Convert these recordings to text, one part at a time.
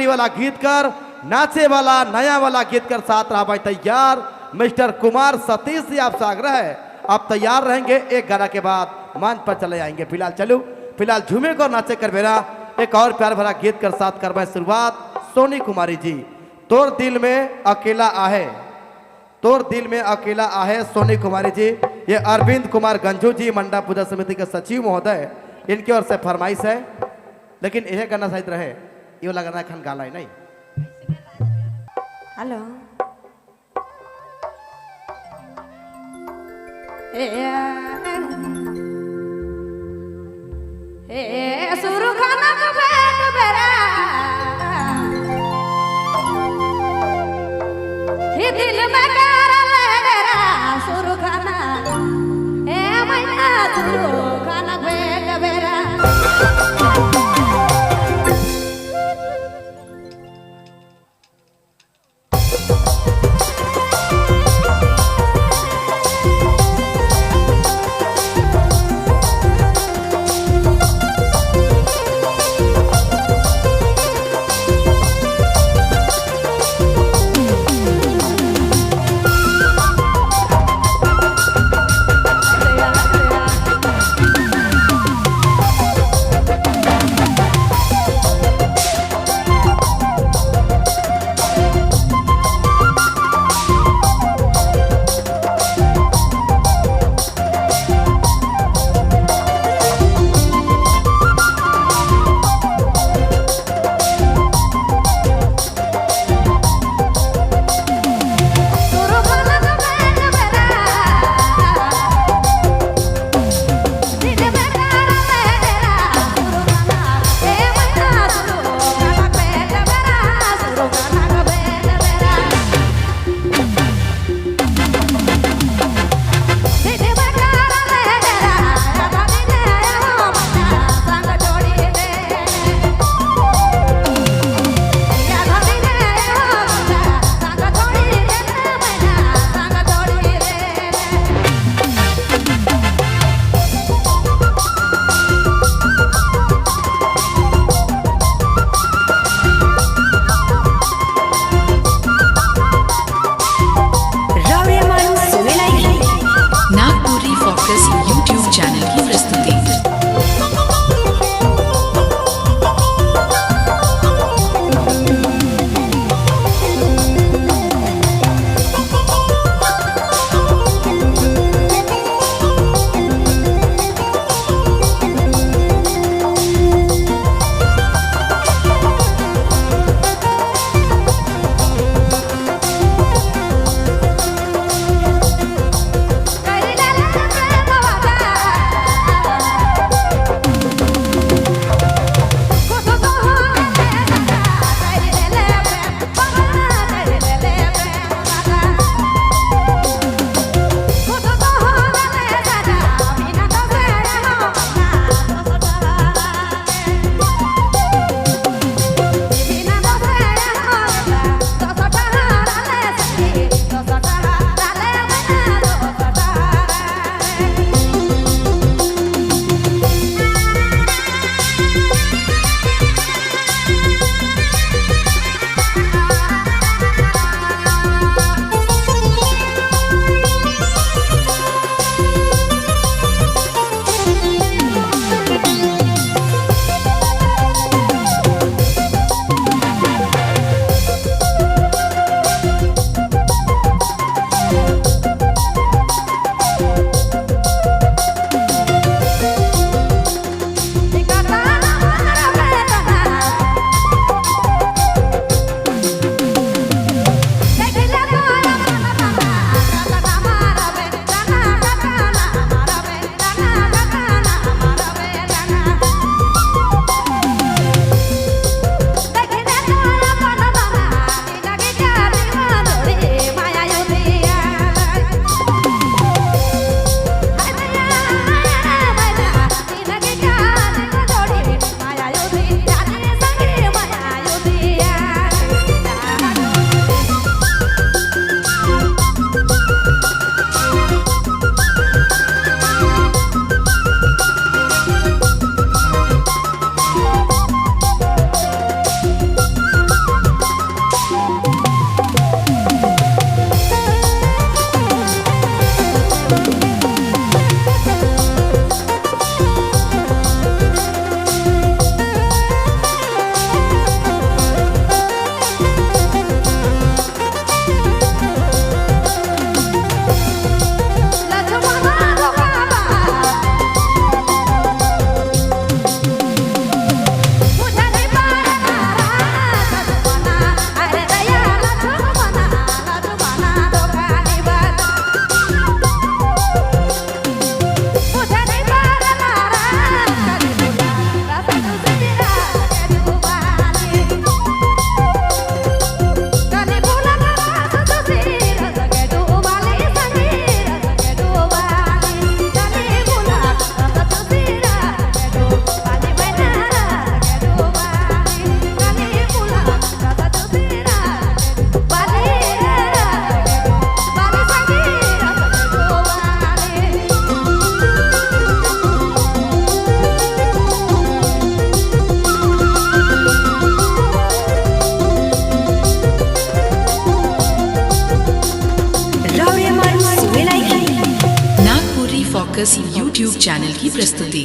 वाला गीत कर, नाचे वाला नया वाला गीत कर साथ रहा भाई तैयार। मिस्टर कुमार सतीश जी आपसे आग्रह है, आप तैयार रहेंगे, एक गाना के बाद मंच पर चले आएंगे। फिलहाल चलो, फिलहाल झूमे को नाचे कर मेरा एक और प्यार भरा गीत कर साथ करवाए शुरुआत। सोनी कुमारी जी, तोर दिल में अकेला आहे, तोर दिल में अकेला आहे। सोनी कुमारी जी, ये अरविंद कुमार गंजू जी मंडा पूजा समिति के सचिव महोदय, इनकी ओर से फरमाइश है। लेकिन यह गाना शायद रहे, ये वाला गाना खन गाला है नहीं। हेलो सुरु खाना बेरा दिल में डेरा सुरु खाना मैना सुरु खाना बेरा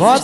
बहुत बहुत